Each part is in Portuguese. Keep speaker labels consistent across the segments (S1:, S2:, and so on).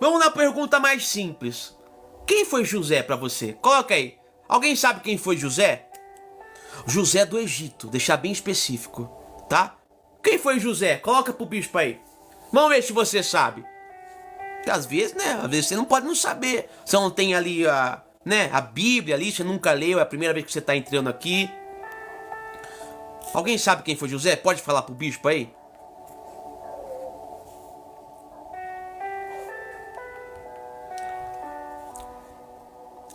S1: Vamos na pergunta mais simples. Quem foi José para você? Coloca aí. Alguém sabe quem foi José? José do Egito, deixar bem específico, tá? Quem foi José? Coloca pro bispo aí. Vamos ver se você sabe. Porque às vezes, né? Às vezes você não pode não saber. Você não tem ali a Bíblia ali, você nunca leu, é a primeira vez que você tá entrando aqui. Alguém sabe quem foi José? Pode falar pro bispo aí?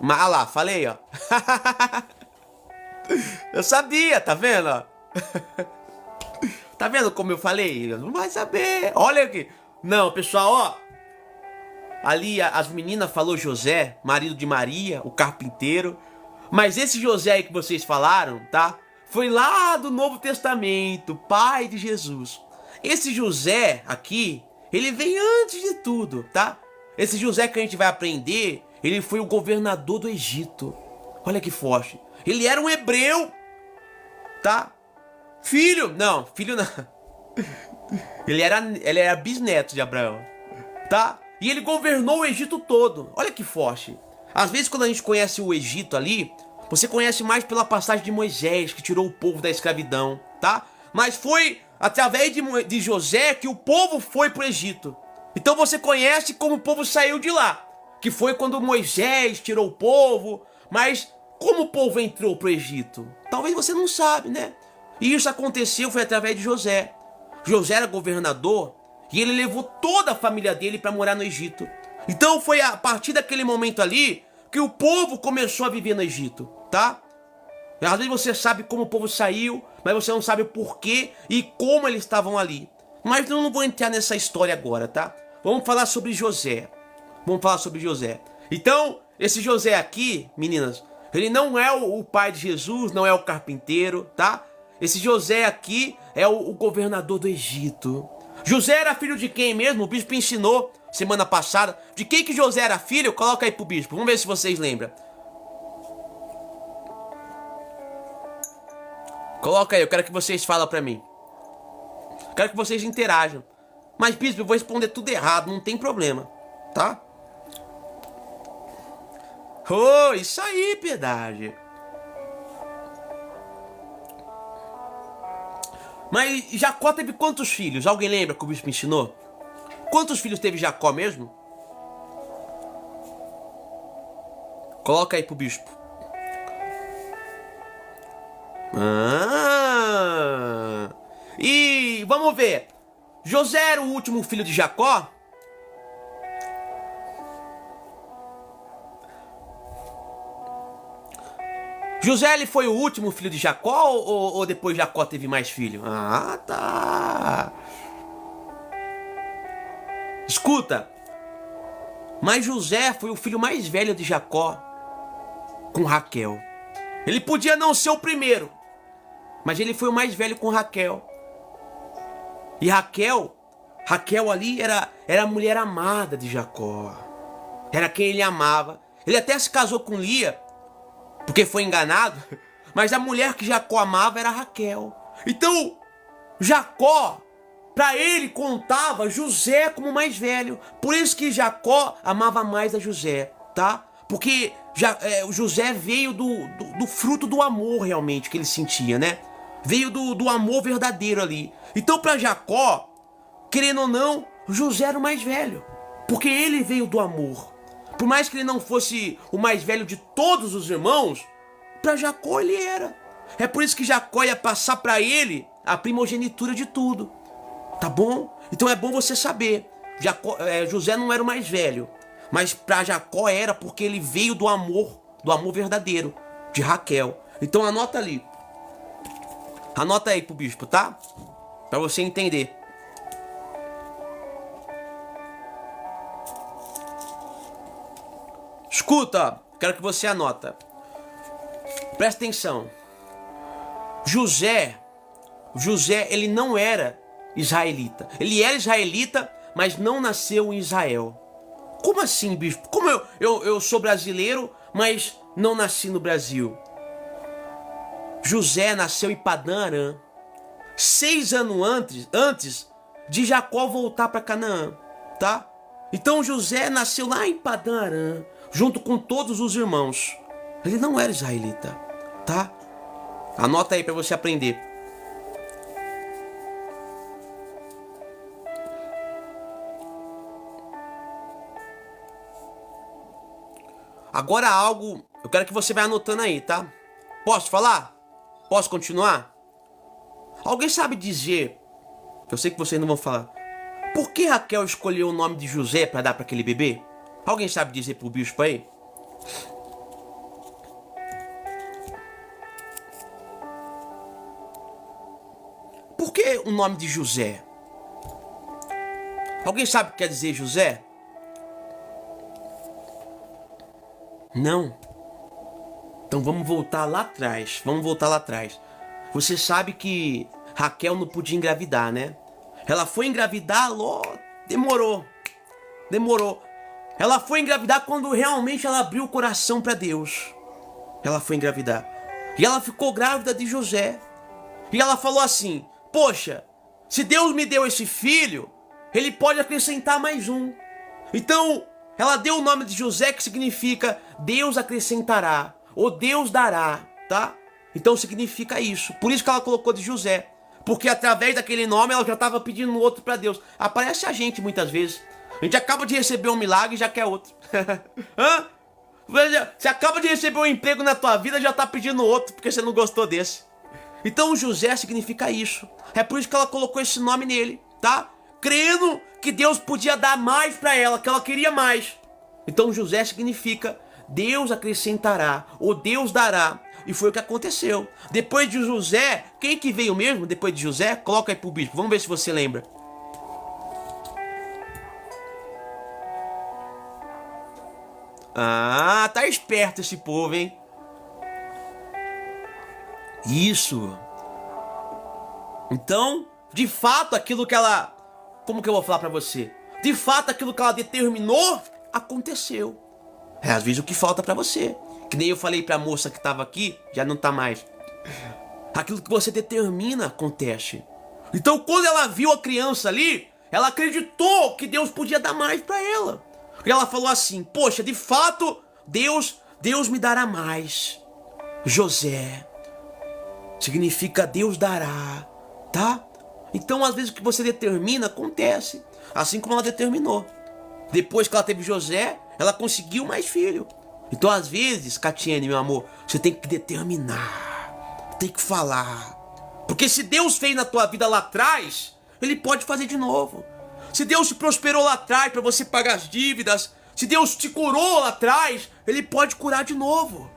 S1: Mas lá, falei, ó. Eu sabia, tá vendo, ó? Tá vendo como eu falei? Não vai saber. Olha aqui. Não, pessoal, ó. Ali as meninas falou José, marido de Maria, o carpinteiro. Mas esse José aí que vocês falaram, tá? Foi lá do Novo Testamento, pai de Jesus. Esse José aqui, ele vem antes de tudo, tá? Esse José que a gente vai aprender, ele foi o governador do Egito. Olha que forte. Ele era um hebreu, tá? Filho não. Ele era bisneto de Abraão, tá? E ele governou o Egito todo. Olha que forte. Às vezes quando a gente conhece o Egito ali, você conhece mais pela passagem de Moisés, que tirou o povo da escravidão, tá? Mas foi através de José que o povo foi pro Egito. Então você conhece como o povo saiu de lá, que foi quando Moisés tirou o povo. Mas como o povo entrou pro Egito? Talvez você não sabe, né? E isso aconteceu foi através de José. José era governador e ele levou toda a família dele para morar no Egito. Então foi a partir daquele momento ali que o povo começou a viver no Egito, tá? Às vezes você sabe como o povo saiu, mas você não sabe o porquê e como eles estavam ali. Mas eu não vou entrar nessa história agora, tá? Vamos falar sobre José. Então, esse José aqui, meninas, ele não é o pai de Jesus, não é o carpinteiro, tá? Esse José aqui é o governador do Egito. José era filho de quem mesmo? O bispo ensinou semana passada. De quem que José era filho? Coloca aí pro bispo. Vamos ver se vocês lembram. Coloca aí, eu quero que vocês falem pra mim. Quero que vocês interajam. Mas, bispo, eu vou responder tudo errado, não tem problema, tá? Oh, isso aí, Piedade. Mas Jacó teve quantos filhos? Alguém lembra que o bispo ensinou? Quantos filhos teve Jacó mesmo? Coloca aí pro bispo. E vamos ver. José era o último filho de Jacó? José ele foi o último filho de Jacó ou depois Jacó teve mais filho? Ah, tá. Escuta. Mas José foi o filho mais velho de Jacó com Raquel. Ele podia não ser o primeiro, mas ele foi o mais velho com Raquel. E Raquel ali era a mulher amada de Jacó. Era quem ele amava. Ele até se casou com Lia, porque foi enganado, mas a mulher que Jacó amava era Raquel. Então, Jacó, para ele, contava José como mais velho. Por isso que Jacó amava mais a José, tá? Porque José veio do fruto do amor realmente que ele sentia, né? Veio do amor verdadeiro ali. Então, para Jacó, querendo ou não, José era o mais velho, porque ele veio do amor. Por mais que ele não fosse o mais velho de todos os irmãos, para Jacó ele era. É por isso que Jacó ia passar para ele a primogenitura de tudo. Tá bom? Então é bom você saber. José não era o mais velho, mas para Jacó era porque ele veio do amor verdadeiro de Raquel. Então anota ali. Anota aí pro bispo, tá? Para você entender. Escuta, quero que você anota. Presta atenção. José, ele não era israelita. Ele era israelita, mas não nasceu em Israel. Como assim, bispo? Como eu sou brasileiro, mas não nasci no Brasil? José nasceu em Padã Arã, 6 anos antes de Jacó voltar para Canaã, tá? Então José nasceu lá em Padã Arã, junto com todos os irmãos. Ele não era israelita, tá? Anota aí para você aprender. Agora algo, eu quero que você vá anotando aí, tá? Posso falar? Posso continuar? Alguém sabe dizer, eu sei que vocês não vão falar, por que Raquel escolheu o nome de José para dar para aquele bebê? Alguém sabe dizer pro bispo aí? Por que o nome de José? Alguém sabe o que quer dizer José? Não. Então vamos voltar lá atrás. Você sabe que Raquel não podia engravidar, né? Ela foi engravidar, demorou. Ela foi engravidar quando realmente ela abriu o coração para Deus. Ela foi engravidar. E ela ficou grávida de José. E ela falou assim: poxa, se Deus me deu esse filho, Ele pode acrescentar mais um. Então, ela deu o nome de José, que significa Deus acrescentará, ou Deus dará, tá? Então significa isso. Por isso que ela colocou de José. Porque através daquele nome ela já estava pedindo outro para Deus. Aparece a gente muitas vezes. A gente acaba de receber um milagre e já quer outro. Hã? Você acaba de receber um emprego na tua vida e já está pedindo outro porque você não gostou desse. Então José significa isso. É por isso que ela colocou esse nome nele, tá? Crendo que Deus podia dar mais para ela, que ela queria mais. Então José significa Deus acrescentará, ou Deus dará. E foi o que aconteceu. Depois de José, quem que veio mesmo depois de José? Coloca aí pro bispo, vamos ver se você lembra. Ah, tá esperto esse povo, hein? Isso. Então, de fato, aquilo que ela... Como que eu vou falar pra você? De fato, aquilo que ela determinou, aconteceu. É às vezes o que falta pra você. Que nem eu falei pra moça que tava aqui, já não tá mais. Aquilo que você determina, acontece. Então, quando ela viu a criança ali, ela acreditou que Deus podia dar mais pra ela. E ela falou assim: poxa, de fato, Deus me dará mais. José significa Deus dará, tá? Então, às vezes, o que você determina, acontece. Assim como ela determinou. Depois que ela teve José, ela conseguiu mais filho. Então, às vezes, Catiene, meu amor, você tem que determinar. Tem que falar. Porque se Deus fez na tua vida lá atrás, Ele pode fazer de novo. Se Deus te prosperou lá atrás para você pagar as dívidas, se Deus te curou lá atrás, Ele pode curar de novo.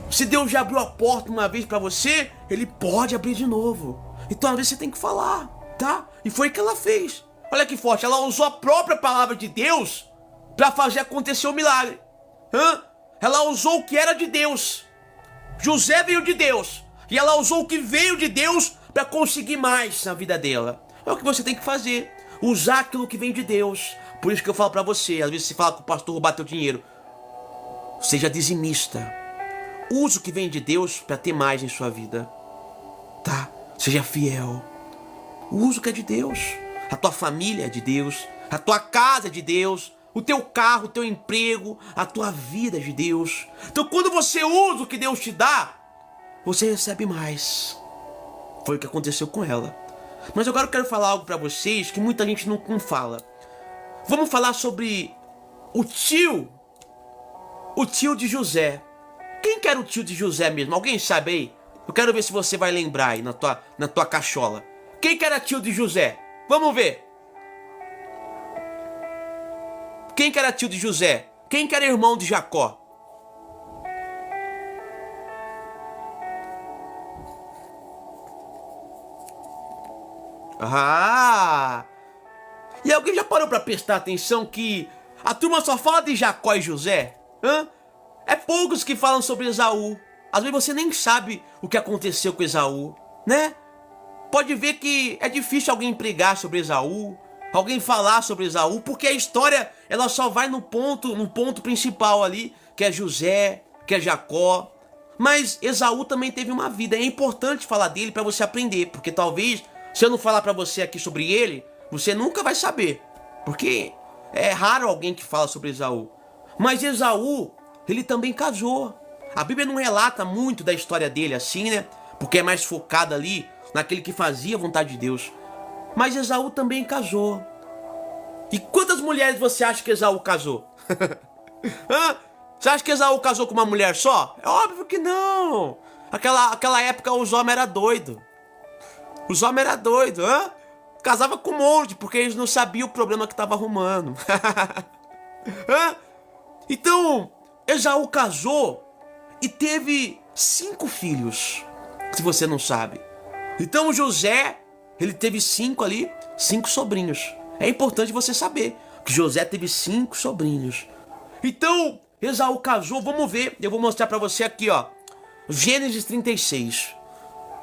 S1: Se Deus já abriu a porta uma vez para você, Ele pode abrir de novo. Então, às vezes, você tem que falar, tá? E foi o que ela fez. Olha que forte, ela usou a própria palavra de Deus para fazer acontecer o milagre. Ela usou o que era de Deus. José veio de Deus. E ela usou o que veio de Deus para conseguir mais na vida dela. É o que você tem que fazer. Usar aquilo que vem de Deus. Por isso que eu falo para você. Às vezes você fala que o pastor roubar teu dinheiro. Seja dizimista. Use o que vem de Deus para ter mais em sua vida. Tá? Seja fiel. Use o que é de Deus. A tua família é de Deus. A tua casa é de Deus. O teu carro, o teu emprego, a tua vida é de Deus. Então, quando você usa o que Deus te dá, você recebe mais. Foi o que aconteceu com ela. Mas agora eu quero falar algo para vocês que muita gente não fala. Vamos falar sobre o tio de José. Quem que era o tio de José mesmo? Alguém sabe aí? Eu quero ver se você vai lembrar aí na tua cachola. Quem que era tio de José? Vamos ver. Quem que era tio de José? Quem que era irmão de Jacó? Ah! E alguém já parou para prestar atenção que a turma só fala de Jacó e José? É poucos que falam sobre Esaú. Às vezes você nem sabe o que aconteceu com Esaú, né? Pode ver que é difícil alguém pregar sobre Esaú, alguém falar sobre Esaú, porque a história ela só vai no ponto principal ali, que é José, que é Jacó. Mas Esaú também teve uma vida. É importante falar dele para você aprender, porque talvez se eu não falar para você aqui sobre ele, você nunca vai saber, porque É raro alguém que fala sobre Esaú. Mas Esaú, ele também casou. A Bíblia não relata muito da história dele assim, né? Porque é mais focada ali naquele que fazia a vontade de Deus. Mas Esaú também casou. E quantas mulheres você acha que Esaú casou? Hã? Você acha que Esaú casou com uma mulher só? É óbvio que não. Aquela época os homens eram doidos. Os homens eram doidos, hã? Casava com um monte, porque eles não sabiam o problema que estava arrumando. Hã? Então, Esaú casou e teve 5 filhos, se você não sabe. Então José, ele teve 5 sobrinhos. É importante você saber que José teve 5 sobrinhos. Então, Esaú casou, vamos ver, eu vou mostrar pra você aqui, ó. Gênesis 36.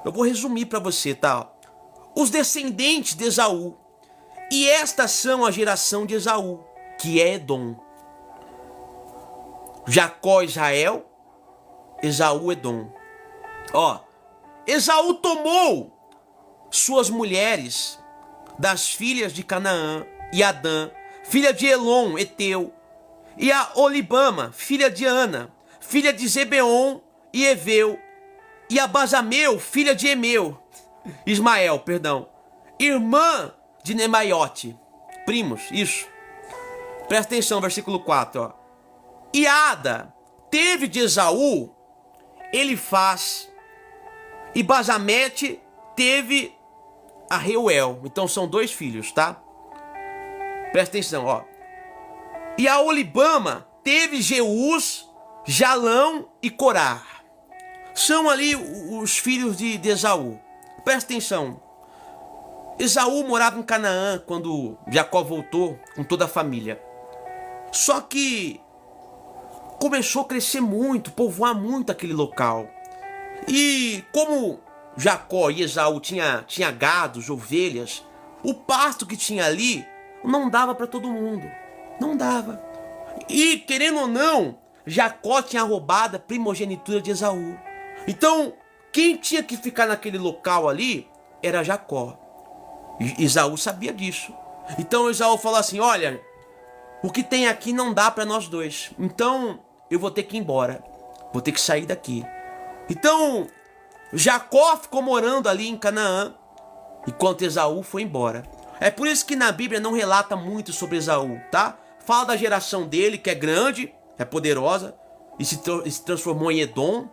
S1: Eu vou resumir pra você, tá? Os descendentes de Esaú. E estas são a geração de Esaú, que é Edom. Jacó, Israel, Esaú, Edom. Ó, Esaú tomou suas mulheres das filhas de Canaã e Adã, filha de Elon, Eteu, e a Olibama, filha de Ana, filha de Zebeon e Eveu, e a Basameu, filha de Ismael, irmã de Nemaiote, primos, isso. Presta atenção, versículo 4, ó. E Ada teve de Esaú Elifaz, e Basamete teve a Reuel. Então são 2 filhos, tá? Presta atenção, ó. E a Olibama teve Jeús, Jalão e Corá. São ali os filhos de Esaú. Presta atenção. Esaú morava em Canaã quando Jacó voltou com toda a família. Só que começou a crescer muito, povoar muito aquele local. E como Jacó e Esaú tinha gados, ovelhas, o pasto que tinha ali não dava para todo mundo. Não dava. E, querendo ou não, Jacó tinha roubado a primogenitura de Esaú. Então, quem tinha que ficar naquele local ali era Jacó. E Esaú sabia disso. Então Esaú falou assim, olha, o que tem aqui não dá para nós dois. Então, eu vou ter que ir embora. Vou ter que sair daqui. Então, Jacó ficou morando ali em Canaã, enquanto Esaú foi embora. É por isso que na Bíblia não relata muito sobre Esaú, tá? Fala da geração dele, que é grande, é poderosa, e se transformou em Edom,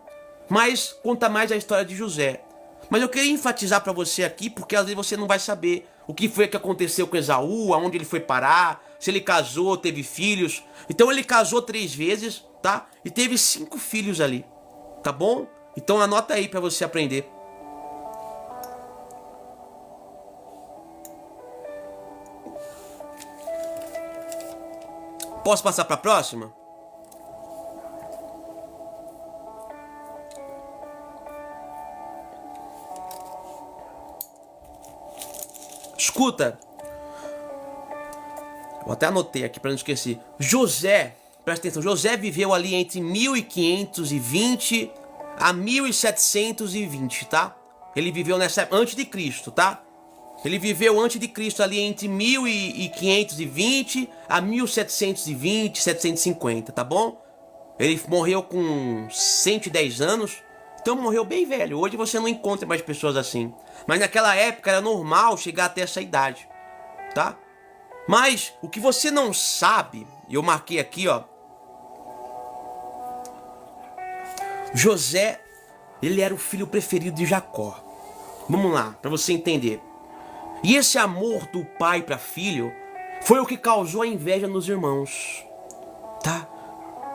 S1: mas conta mais a história de José. Mas eu queria enfatizar para você aqui, porque às vezes você não vai saber o que foi que aconteceu com Esaú, aonde ele foi parar, se ele casou, teve filhos. Então ele casou 3 vezes, tá? E teve 5 filhos ali, tá bom? Então anota aí para você aprender. Posso passar para a próxima? Escuta. Eu até anotei aqui para não esquecer. José, presta atenção, José viveu ali entre 1520 a 1720, tá? Ele viveu nessa antes de Cristo, tá? Ele viveu antes de Cristo ali entre 1520 a 1720, 750, tá bom? Ele morreu com 110 anos, então morreu bem velho. Hoje você não encontra mais pessoas assim. Mas naquela época era normal chegar até essa idade, tá? Mas o que você não sabe, eu marquei aqui, ó. José, ele era o filho preferido de Jacó. Vamos lá, para você entender. E esse amor do pai para filho foi o que causou a inveja nos irmãos, tá?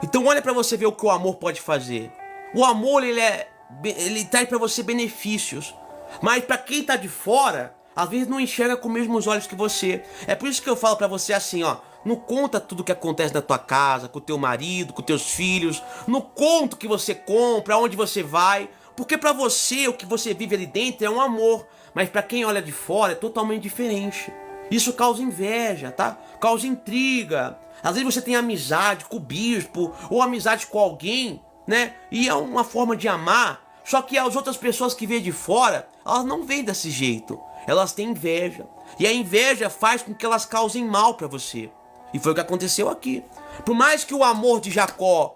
S1: Então olha para você ver o que o amor pode fazer. O amor, ele traz para você benefícios, mas para quem tá de fora, às vezes não enxerga com os mesmos olhos que você. É por isso que eu falo para você assim, ó, não conta tudo que acontece na tua casa, com o teu marido, com teus filhos, não conta o que você compra, aonde você vai, porque para você o que você vive ali dentro é um amor. Mas para quem olha de fora é totalmente diferente. Isso causa inveja, tá? Causa intriga. Às vezes você tem amizade com o bispo ou amizade com alguém, né? E é uma forma de amar. Só que as outras pessoas que vêm de fora, elas não veem desse jeito. Elas têm inveja. E a inveja faz com que elas causem mal para você. E foi o que aconteceu aqui. Por mais que o amor de Jacó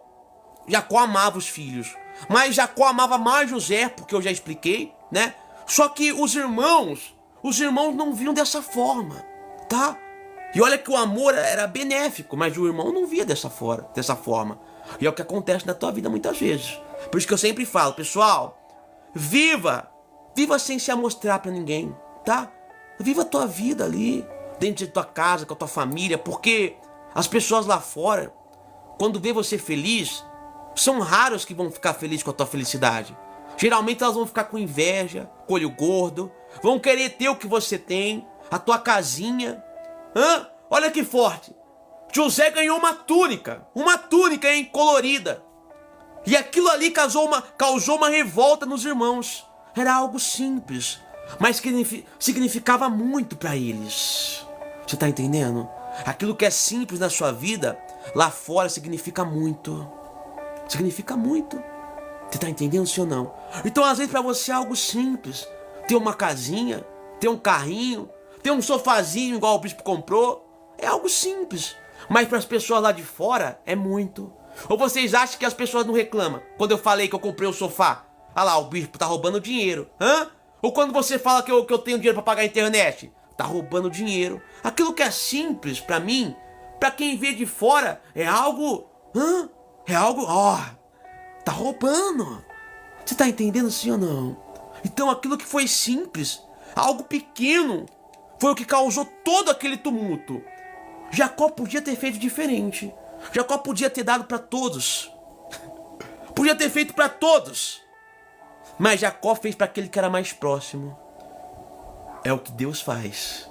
S1: amava os filhos, mas Jacó amava mais José, porque eu já expliquei, né? Só que os irmãos não viam dessa forma, tá? E olha que o amor era benéfico, mas o irmão não via dessa forma. E é o que acontece na tua vida muitas vezes. Por isso que eu sempre falo, pessoal, viva sem se amostrar pra ninguém, tá? Viva a tua vida ali, dentro de tua casa, com a tua família, porque as pessoas lá fora, quando vê você feliz, são raros que vão ficar felizes com a tua felicidade. Geralmente elas vão ficar com inveja, com olho gordo, vão querer ter o que você tem, a tua casinha. Olha que forte. José ganhou uma túnica, hein, colorida. E aquilo ali causou uma revolta nos irmãos. Era algo simples, mas que significava muito para eles. Você tá entendendo? Aquilo que é simples na sua vida, lá fora significa muito. Significa muito. Você tá entendendo, sim ou não? Então, às vezes, para você é algo simples. Ter uma casinha, ter um carrinho, ter um sofazinho igual o bispo comprou. É algo simples. Mas para as pessoas lá de fora, é muito. Ou vocês acham que as pessoas não reclamam quando eu falei que eu comprei o sofá? Ah lá, o bispo tá roubando dinheiro. Ou quando você fala que eu tenho dinheiro para pagar a internet? Tá roubando dinheiro. Aquilo que é simples para mim, para quem vê de fora, é algo... É algo... Tá roubando. Você tá entendendo, sim ou não? Então aquilo que foi simples, algo pequeno, foi o que causou todo aquele tumulto. Jacó podia ter feito diferente. Jacó podia ter dado para todos. Podia ter feito para todos. Mas Jacó fez para aquele que era mais próximo. É o que Deus faz.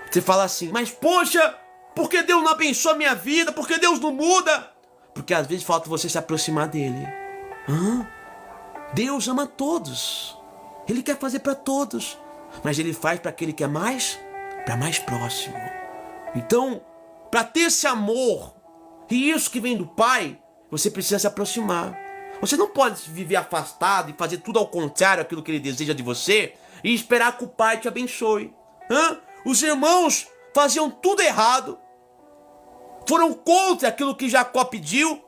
S1: Você fala assim, mas poxa, por que Deus não abençoa a minha vida? Por que Deus não muda? Porque às vezes falta você se aproximar dele. Deus ama todos. Ele quer fazer para todos. Mas ele faz para aquele que é mais próximo. Então, para ter esse amor, e isso que vem do Pai, você precisa se aproximar. Você não pode viver afastado e fazer tudo ao contrário daquilo que ele deseja de você e esperar que o Pai te abençoe. Os irmãos faziam tudo errado. Foram contra aquilo que Jacó pediu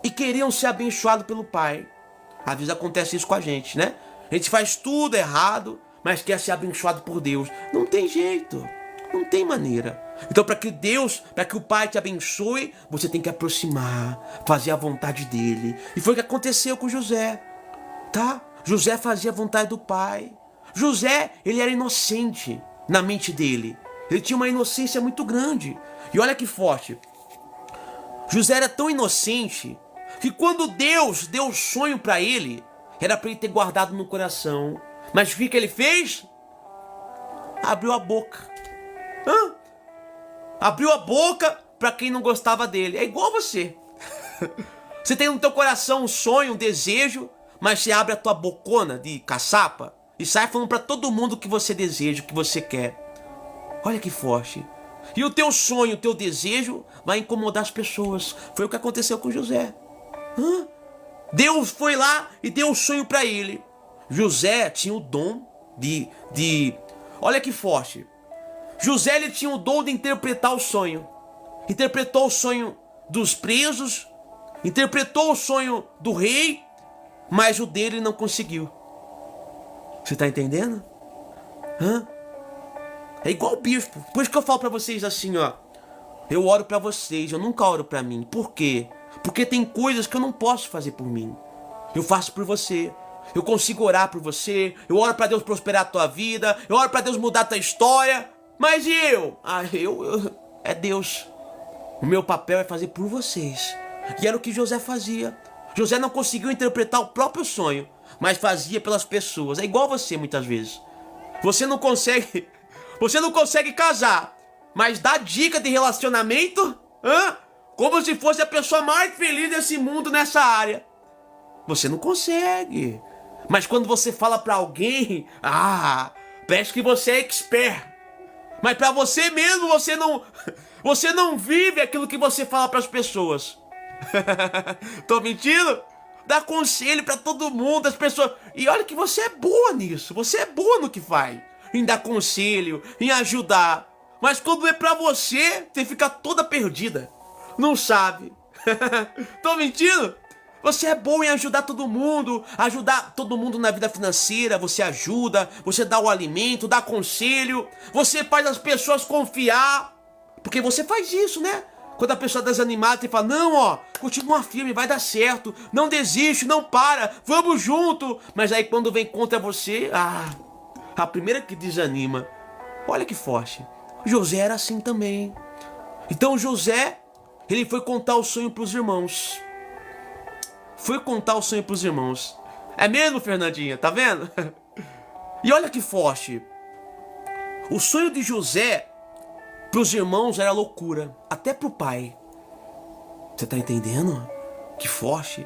S1: e queriam ser abençoados pelo Pai. Às vezes acontece isso com a gente, né? A gente faz tudo errado, mas quer ser abençoado por Deus. Não tem jeito, não tem maneira. Então para que o Pai te abençoe, você tem que aproximar, fazer a vontade dele. E foi o que aconteceu com José, tá? José fazia a vontade do Pai. José, ele era inocente na mente dele. Ele tinha uma inocência muito grande. E olha que forte. José era tão inocente que quando Deus deu o sonho para ele, era para ele ter guardado no coração. Mas o que ele fez? Abriu a boca. Abriu a boca para quem não gostava dele. É igual você. Você tem no teu coração um sonho, um desejo, mas você abre a tua bocona de caçapa e sai falando para todo mundo o que você deseja, o que você quer. Olha que forte. E o teu sonho, o teu desejo vai incomodar as pessoas. Foi o que aconteceu com José. Deus foi lá e deu um sonho para ele. José tinha o dom de... Olha que forte. José, ele tinha o dom de interpretar o sonho. Interpretou o sonho dos presos, interpretou o sonho do rei, mas o dele não conseguiu. Você tá entendendo? É igual o bispo. Por isso que eu falo pra vocês assim, ó. Eu oro pra vocês, eu nunca oro pra mim. Por quê? Porque tem coisas que eu não posso fazer por mim. Eu faço por você. Eu consigo orar por você. Eu oro pra Deus prosperar a tua vida. Eu oro pra Deus mudar a tua história. Mas e eu? É Deus. O meu papel é fazer por vocês. E era o que José fazia. José não conseguiu interpretar o próprio sonho, mas fazia pelas pessoas. É igual você muitas vezes. Você não consegue casar, mas dá dica de relacionamento, como se fosse a pessoa mais feliz desse mundo nessa área. Você não consegue. Mas quando você fala pra alguém, parece que você é expert. Mas pra você mesmo, você não vive aquilo que você fala pras pessoas. Tô mentindo? Dá conselho pra todo mundo, as pessoas... E olha que você é boa nisso. Você é boa no que faz. Em dar conselho, em ajudar. Mas quando é pra você, você fica toda perdida. Não sabe. Tô mentindo? Você é bom em ajudar todo mundo na vida financeira, você ajuda, você dá o alimento, dá conselho, você faz as pessoas confiar, porque você faz isso, né? Quando a pessoa tá desanimada, você fala, não, ó, continua firme, vai dar certo, não desiste, não para, vamos junto. Mas aí quando vem contra você, a primeira que desanima. Olha que forte. José era assim também. Então José, ele foi contar o sonho pros irmãos. Foi contar o sonho pros irmãos. É mesmo, Fernandinha? Tá vendo? E olha que forte. O sonho de José pros irmãos era loucura. Até pro pai. Você tá entendendo? Que forte.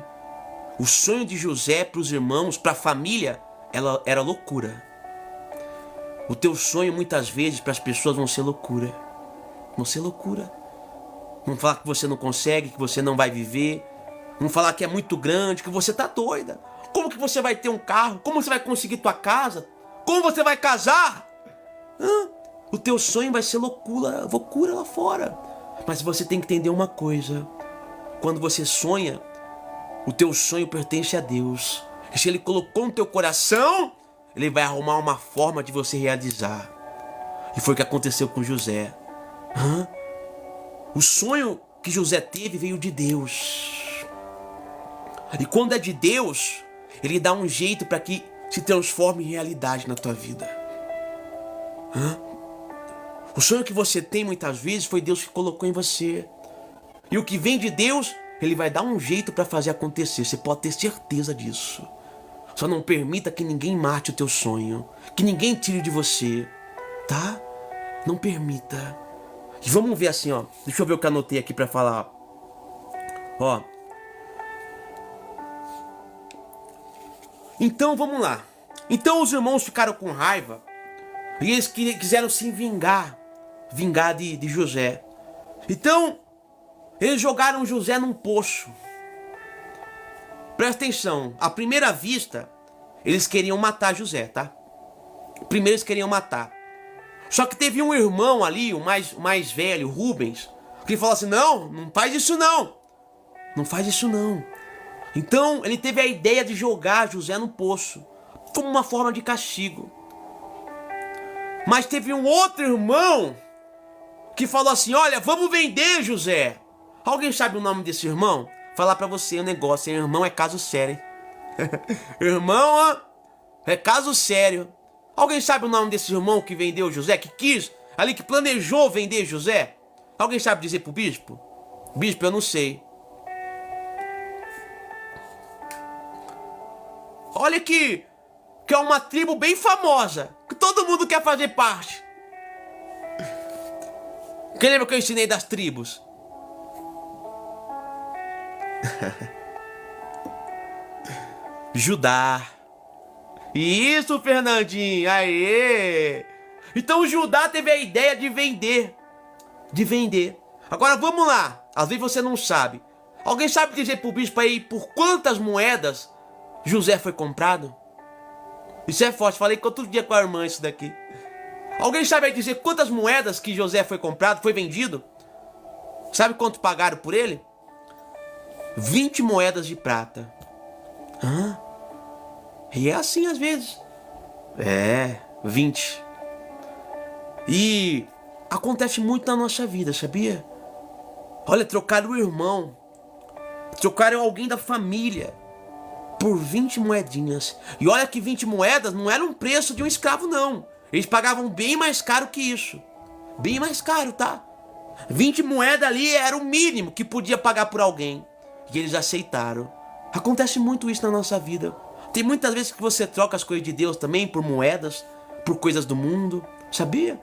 S1: O sonho de José pros irmãos, pra família, ela era loucura. O teu sonho, muitas vezes, pras pessoas vão ser loucura. Vão ser loucura. Vão falar que você não consegue, que você não vai viver. Vão falar que é muito grande, que você tá doida. Como que você vai ter um carro? Como você vai conseguir tua casa? Como você vai casar? O teu sonho vai ser loucura lá fora. Mas você tem que entender uma coisa. Quando você sonha, o teu sonho pertence a Deus. E se Ele colocou no teu coração, Ele vai arrumar uma forma de você realizar. E foi o que aconteceu com José. O sonho que José teve veio de Deus. E quando é de Deus, Ele dá um jeito para que se transforme em realidade na tua vida. O sonho que você tem muitas vezes foi Deus que colocou em você. E o que vem de Deus, Ele vai dar um jeito para fazer acontecer. Você pode ter certeza disso. Só não permita que ninguém mate o teu sonho. Que ninguém tire de você. Tá? Não permita. E vamos ver assim, ó. Deixa eu ver o que eu anotei aqui para falar. Ó. Então vamos lá. Então os irmãos ficaram com raiva. E eles quiseram se vingar. Vingar de José. Então eles jogaram José num poço. Presta atenção. À primeira vista, eles queriam matar José, tá? Primeiro eles queriam matar. Só que teve um irmão ali, o mais velho, Rubens, que falou assim, não faz isso não. Não faz isso não. Então ele teve a ideia de jogar José no poço, como uma forma de castigo. Mas teve um outro irmão que falou assim, olha, vamos vender José. Alguém sabe o nome desse irmão? Falar pra você o negócio, hein? Irmão é caso sério. Irmão, ó, é caso sério. Alguém sabe o nome desse irmão que vendeu José, que quis, ali que planejou vender José? Alguém sabe dizer pro bispo? Bispo, eu não sei. Olha que é uma tribo bem famosa, que todo mundo quer fazer parte. Quem lembra que eu ensinei das tribos? Judá. Isso, Fernandinho, aê! Então Judá teve a ideia de vender. Agora vamos lá, às vezes você não sabe. Alguém sabe dizer pro bispo aí por quantas moedas José foi comprado? Isso é forte, falei outro dia com a irmã isso daqui. Alguém sabe aí dizer quantas moedas que José foi comprado, foi vendido? Sabe quanto pagaram por ele? 20 moedas de prata. E é assim às vezes. 20. E acontece muito na nossa vida, sabia? Olha, trocaram o irmão. Trocaram alguém da família por 20 moedinhas. E olha que 20 moedas não era um preço de um escravo, não. Eles pagavam bem mais caro que isso. Bem mais caro, tá? 20 moedas ali era o mínimo que podia pagar por alguém. E eles aceitaram. Acontece muito isso na nossa vida. Tem muitas vezes que você troca as coisas de Deus também por moedas, por coisas do mundo. Sabia?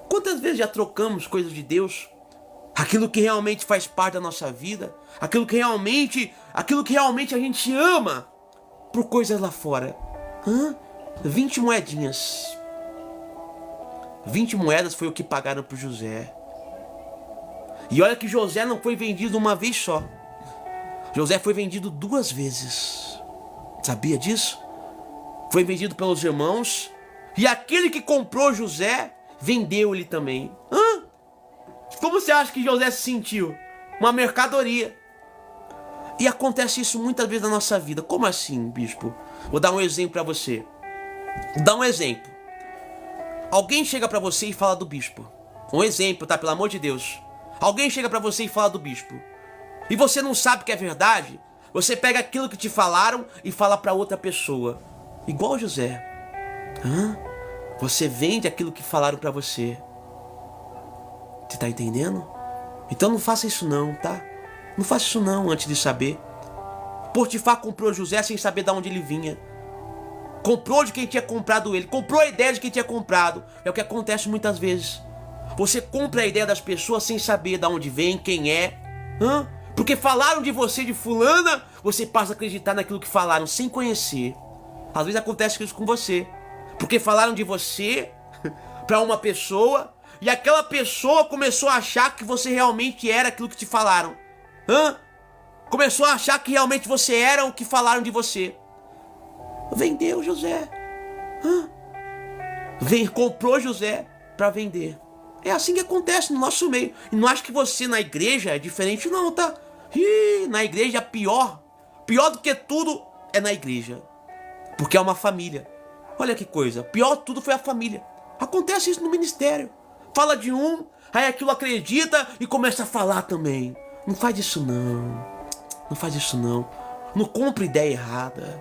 S1: Quantas vezes já trocamos coisas de Deus? Aquilo que realmente faz parte da nossa vida. Aquilo que realmente a gente ama. Por coisas lá fora. 20 moedinhas. 20 moedas foi o que pagaram por José. E olha que José não foi vendido uma vez só. José foi vendido 2 vezes. Sabia disso? Foi vendido pelos irmãos. E aquele que comprou José, vendeu ele também. Hã? Como você acha que José se sentiu? Uma mercadoria. E acontece isso muitas vezes na nossa vida. Como assim, bispo? Vou dar um exemplo pra você. Vou dar um exemplo. Alguém chega pra você e fala do bispo. Um exemplo, tá? Pelo amor de Deus. Alguém chega pra você e fala do bispo. E você não sabe que é verdade. Você pega aquilo que te falaram e fala pra outra pessoa. Igual José. Hã? Você vende aquilo que falaram pra você. Você tá entendendo? Então não faça isso não, tá? Não faça isso não antes de saber. Potifar comprou José sem saber de onde ele vinha. Comprou de quem tinha comprado ele. Comprou a ideia de quem tinha comprado. É o que acontece muitas vezes. Você compra a ideia das pessoas sem saber de onde vem, quem é. Hã? Porque falaram de você, de fulana, você passa a acreditar naquilo que falaram sem conhecer. Às vezes acontece isso com você. Porque falaram de você pra uma pessoa e aquela pessoa começou a achar que você realmente era aquilo que te falaram. Hã? Começou a achar que realmente você era o que falaram de você. Vendeu José. Hã? Comprou José pra vender. É assim que acontece no nosso meio. E não acho que você na igreja é diferente não, tá? Na igreja é pior. Pior do que tudo é na igreja. Porque é uma família. Olha que coisa. Pior de tudo foi a família. Acontece isso no ministério. Fala de um, aí aquilo acredita e começa a falar também. Não faz isso não. Não faz isso não. Não compra ideia errada.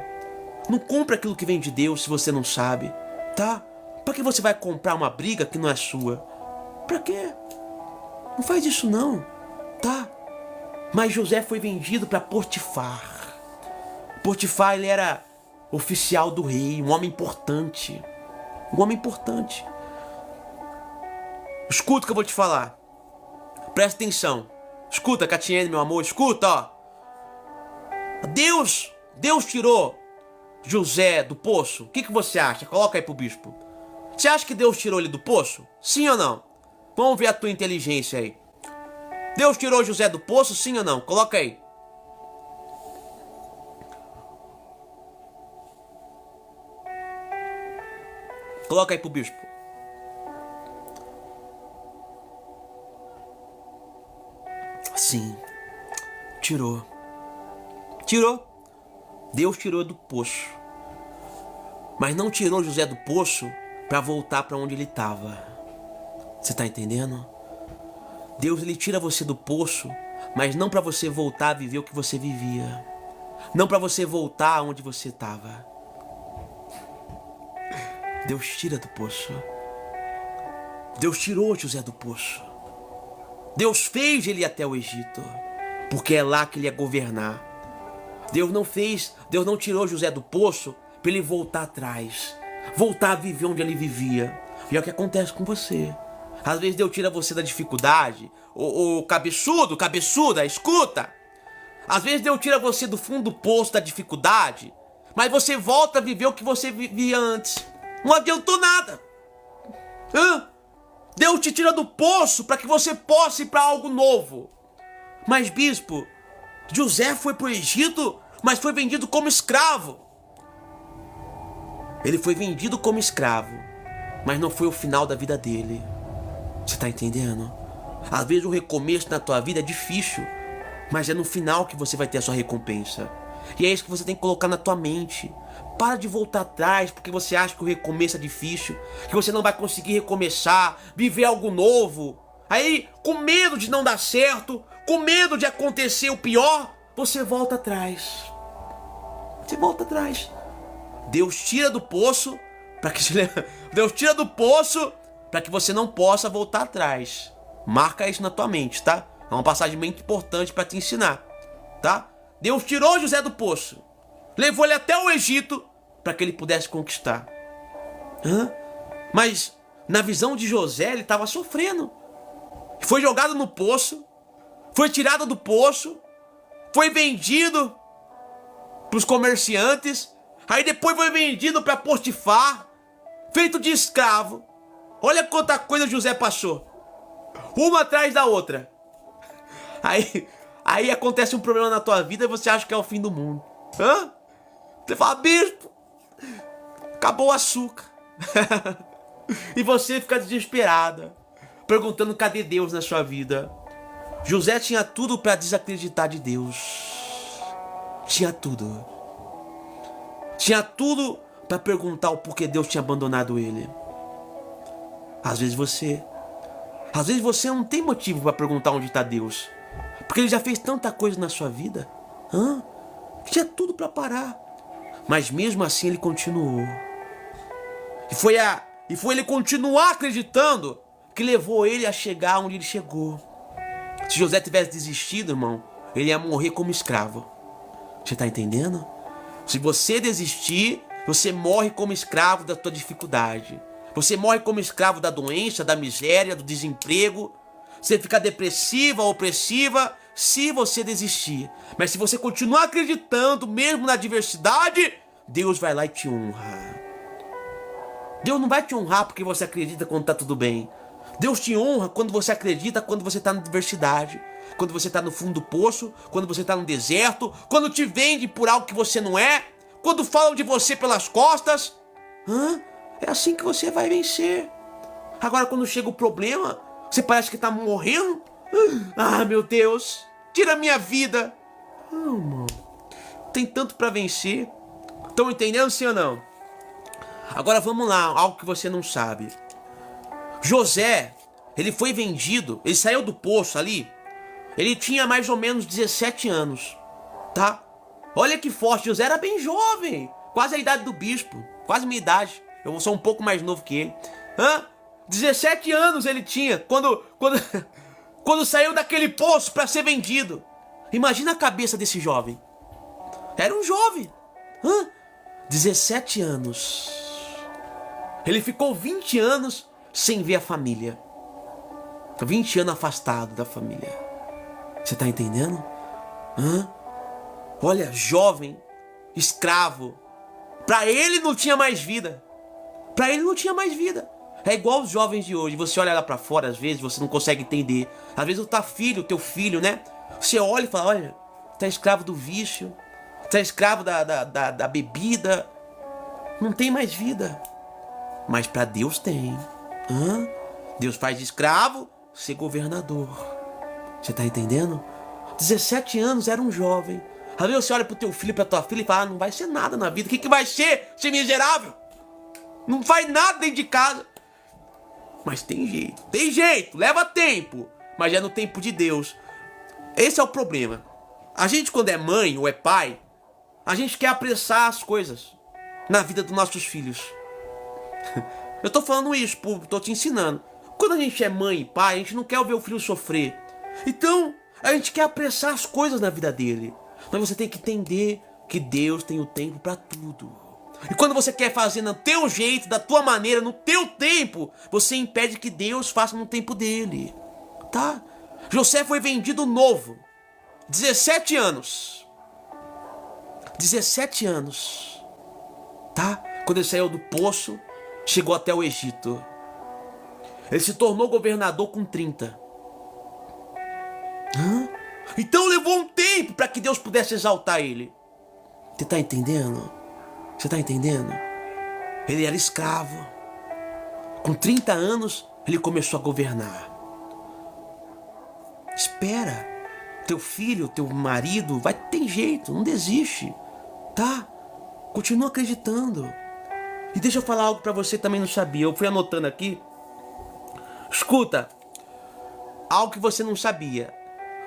S1: Não compra aquilo que vem de Deus se você não sabe. Tá? Pra que você vai comprar uma briga que não é sua? Pra quê? Não faz isso não. Tá? Mas José foi vendido para Potifar. Potifar, ele era oficial do rei, um homem importante. Um homem importante. Escuta o que eu vou te falar. Presta atenção. Escuta, Catiene, meu amor, escuta, ó. Deus tirou José do poço. O que você acha? Coloca aí pro bispo. Você acha que Deus tirou ele do poço? Sim ou não? Vamos ver a tua inteligência aí. Deus tirou José do poço, sim ou não? Coloca aí. Coloca aí pro bispo. Sim. Tirou. Tirou. Deus tirou do poço. Mas não tirou José do poço para voltar para onde ele estava. Você tá entendendo? Deus, ele tira você do poço, mas não para você voltar a viver o que você vivia. Não para você voltar onde você estava. Deus tira do poço. Deus tirou José do poço. Deus fez ele ir até o Egito, porque é lá que ele ia governar. Deus não tirou José do poço para ele voltar atrás, voltar a viver onde ele vivia. E é o que acontece com você. Às vezes Deus tira você da dificuldade. Ô cabeçuda, escuta. Às vezes Deus tira você do fundo do poço da dificuldade, mas você volta a viver o que você vivia antes. Não adiantou nada. Deus te tira do poço para que você possa ir para algo novo. Mas bispo, José foi para o Egito, mas foi vendido como escravo. Ele foi vendido como escravo, mas não foi o final da vida dele. Você tá entendendo? Às vezes o recomeço na tua vida é difícil, mas é no final que você vai ter a sua recompensa. E é isso que você tem que colocar na tua mente. Para de voltar atrás porque você acha que o recomeço é difícil, que você não vai conseguir recomeçar, viver algo novo. Aí, com medo de não dar certo, com medo de acontecer o pior, você volta atrás. Você volta atrás. Deus tira do poço para que Deus tira do poço para que você não possa voltar atrás. Marca isso na tua mente, tá? É uma passagem muito importante para te ensinar, tá? Deus tirou José do poço, levou ele até o Egito para que ele pudesse conquistar. Mas na visão de José ele estava sofrendo. Foi jogado no poço, foi tirado do poço, foi vendido para os comerciantes, aí depois foi vendido para Potifar, feito de escravo. Olha quanta coisa José passou, uma atrás da outra. Aí acontece um problema na tua vida e você acha que é o fim do mundo. Você fala, bispo, acabou o açúcar. E você fica desesperada, perguntando cadê Deus na sua vida. José tinha tudo para desacreditar de Deus. Tinha tudo. Tinha tudo para perguntar o porquê Deus tinha abandonado ele. Às vezes você não tem motivo para perguntar onde está Deus. Porque ele já fez tanta coisa na sua vida. Tinha tudo para parar. Mas mesmo assim ele continuou. E foi ele continuar acreditando que levou ele a chegar onde ele chegou. Se José tivesse desistido, irmão, ele ia morrer como escravo. Você está entendendo? Se você desistir, você morre como escravo da tua dificuldade. Você morre como escravo da doença, da miséria, do desemprego. Você fica depressiva, opressiva, se você desistir. Mas se você continuar acreditando, mesmo na adversidade, Deus vai lá e te honra. Deus não vai te honrar porque você acredita quando está tudo bem. Deus te honra quando você acredita, quando você está na adversidade. Quando você está no fundo do poço, quando você está no deserto, quando te vende por algo que você não é, quando falam de você pelas costas. É assim que você vai vencer. Agora quando chega o problema, você parece que está morrendo. Meu Deus, tira a minha vida. Irmão, tem tanto para vencer. Estão entendendo, sim ou não? Agora vamos lá, algo que você não sabe. José, ele foi vendido, ele saiu do poço ali. Ele tinha mais ou menos 17 anos, tá? Olha que forte, José era bem jovem, quase a idade do bispo, quase minha idade. Eu sou um pouco mais novo que ele. 17 anos ele tinha quando saiu daquele poço para ser vendido. Imagina a cabeça desse jovem. Era um jovem. 17 anos. Ele ficou 20 anos sem ver a família. 20 anos afastado da família. Você tá entendendo? Olha, jovem, escravo. Pra ele não tinha mais vida. Pra ele não tinha mais vida. É igual os jovens de hoje. Você olha lá pra fora, às vezes, você não consegue entender. Às vezes o teu filho, né? Você olha e fala, olha, tá escravo do vício. Tá escravo da bebida. Não tem mais vida. Mas pra Deus tem. Deus faz de escravo ser governador. Você tá entendendo? 17 anos, era um jovem. Às vezes você olha pro teu filho, pra tua filha e fala, não vai ser nada na vida. O que vai ser, ser miserável? Não faz nada dentro de casa. Mas tem jeito, leva tempo. Mas é no tempo de Deus. Esse é o problema. A gente, quando é mãe ou é pai, a gente quer apressar as coisas na vida dos nossos filhos. Eu tô falando isso, tô te ensinando. Quando a gente é mãe e pai, a gente não quer ver o filho sofrer. Então, a gente quer apressar as coisas na vida dele. Mas você tem que entender que Deus tem o tempo para tudo. E quando você quer fazer no teu jeito, da tua maneira, no teu tempo, você impede que Deus faça no tempo dele. Tá? José foi vendido novo. 17 anos. 17 anos. Tá? Quando ele saiu do poço, chegou até o Egito. Ele se tornou governador com 30. Então levou um tempo para que Deus pudesse exaltar ele. Você tá entendendo? Você tá entendendo? Ele era escravo. Com 30 anos, ele começou a governar. Espera. Teu filho, teu marido, vai ter jeito, não desiste. Tá? Continua acreditando. E deixa eu falar algo para você também não sabia. Eu fui anotando aqui. Escuta. Algo que você não sabia.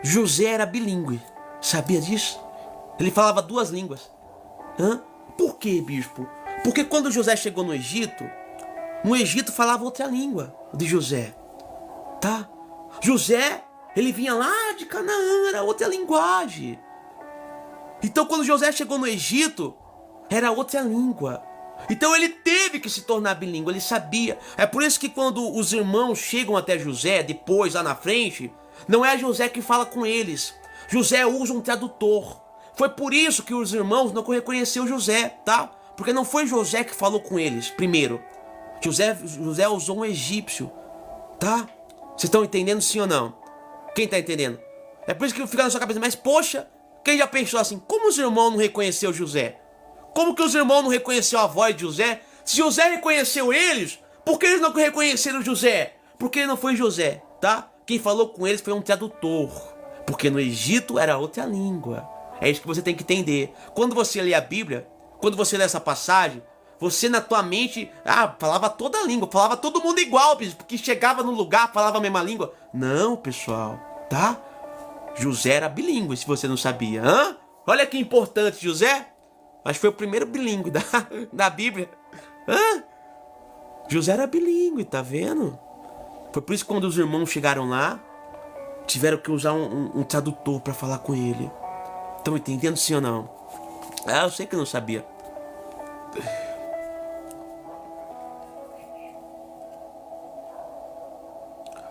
S1: José era bilíngue. Sabia disso? Ele falava 2 línguas. Por quê, bispo? Porque quando José chegou no Egito falava outra língua de José. Tá? José, ele vinha lá de Canaã, era outra linguagem. Então quando José chegou no Egito, era outra língua. Então ele teve que se tornar bilíngue, ele sabia. É por isso que quando os irmãos chegam até José, depois lá na frente, não é José que fala com eles. José usa um tradutor. Foi por isso que os irmãos não reconheceram José, tá? Porque não foi José que falou com eles primeiro. José usou um egípcio, tá? Vocês estão entendendo sim ou não? Quem tá entendendo? É por isso que fica na sua cabeça, mas poxa, quem já pensou assim, como os irmãos não reconheceram José? Como que os irmãos não reconheceram a voz de José? Se José reconheceu eles, Por que eles não reconheceram José? Porque ele não foi José, tá? Quem falou com eles foi um tradutor. Porque no Egito era outra língua. É isso que você tem que entender. Quando você lê a Bíblia, quando você lê essa passagem, você na tua mente, falava toda a língua, falava todo mundo igual, porque chegava no lugar, falava a mesma língua. Não, pessoal, tá? José era bilíngue, se você não sabia. Olha que importante, José. Acho que foi o primeiro bilíngue da Bíblia. José era bilíngue, tá vendo? Foi por isso que quando os irmãos chegaram lá, tiveram que usar um tradutor para falar com ele. Estão entendendo, sim ou não? Eu sei que eu não sabia.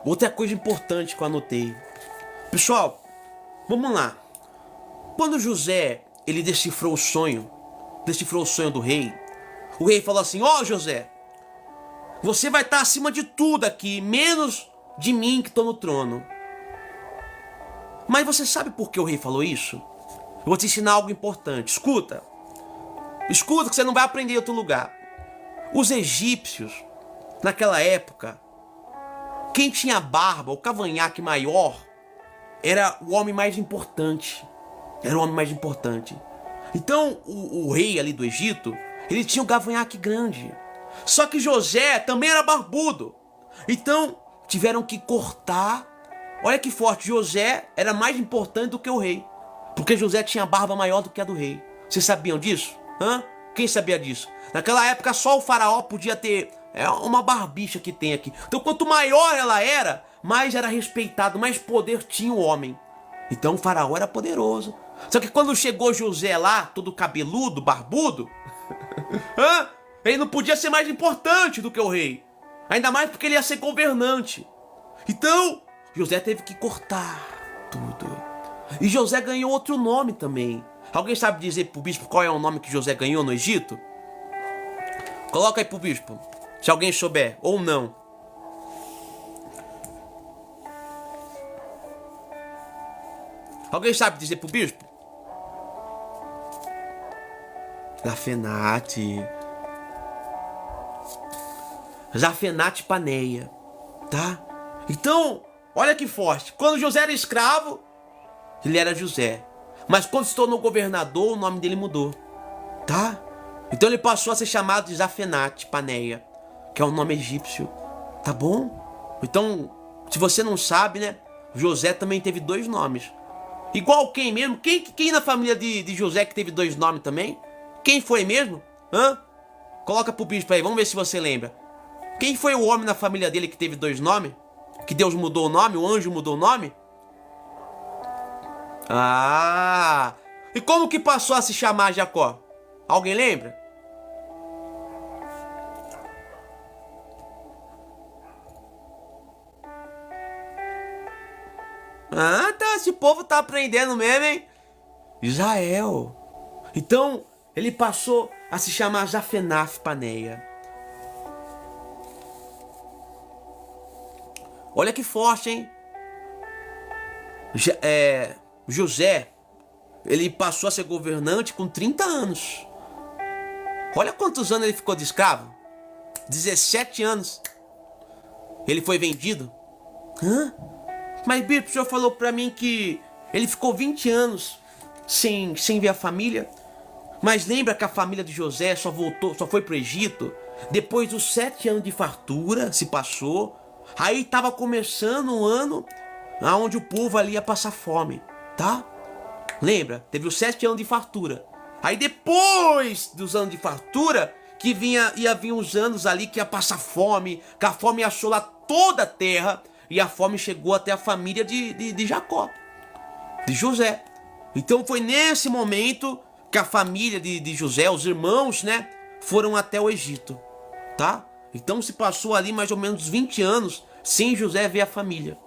S1: Outra coisa importante que eu anotei. Pessoal, vamos lá. Quando José, ele decifrou o sonho do rei, o rei falou assim: ó, José, você vai estar acima de tudo aqui, menos de mim que estou no trono. Mas você sabe por que o rei falou isso? Eu vou te ensinar algo importante. Escuta que você não vai aprender em outro lugar. Os egípcios, naquela época, quem tinha barba, o cavanhaque maior, era o homem mais importante. Então, o rei ali do Egito, ele tinha um cavanhaque grande. Só que José também era barbudo. Então, tiveram que cortar. Olha que forte, José era mais importante do que o rei. Porque José tinha barba maior do que a do rei. Vocês sabiam disso? Quem sabia disso? Naquela época só o faraó podia ter uma barbicha que tem aqui. Então quanto maior ela era, mais era respeitado, mais poder tinha o homem. Então o faraó era poderoso. Só que quando chegou José lá, todo cabeludo, barbudo, ele não podia ser mais importante do que o rei. Ainda mais porque ele ia ser governante. Então José teve que cortar tudo. E José ganhou outro nome também. Alguém sabe dizer pro bispo qual é o nome que José ganhou no Egito? Coloca aí pro bispo, se alguém souber, ou não. Alguém sabe dizer pro bispo? Zafenate Paneia, tá? Então, olha que forte. Quando José era escravo, ele era José. Mas quando se tornou governador, o nome dele mudou, tá? Então ele passou a ser chamado de Zafenate Paneia, que é um nome egípcio, tá bom? Então, se você não sabe, né? José também teve 2 nomes. Igual quem mesmo? Quem na família de José que teve 2 nomes também? Quem foi mesmo? Coloca pro bispo aí, vamos ver se você lembra. Quem foi o homem na família dele que teve 2 nomes? Que Deus mudou o nome, o anjo mudou o nome? E como que passou a se chamar Jacó? Alguém lembra? Tá, esse povo tá aprendendo mesmo, hein? Israel. Então, ele passou a se chamar Zafenate Paneia. Olha que forte, hein? José, ele passou a ser governante com 30 anos. Olha quantos anos ele ficou de escravo. 17 anos. Ele foi vendido. Mas bispo, o senhor falou pra mim que ele ficou 20 anos sem ver a família. Mas lembra que a família de José só foi pro Egito depois dos 7 anos de fartura, se passou. Aí estava começando um ano onde o povo ali ia passar fome, tá? Lembra? Teve os 7 anos de fartura. Aí depois dos anos de fartura, que ia vir os anos ali que ia passar fome, que a fome ia assolar toda a terra, e a fome chegou até a família de Jacó, de José. Então foi nesse momento que a família de José, os irmãos, né, foram até o Egito, tá? Então se passou ali mais ou menos 20 anos sem José ver a família.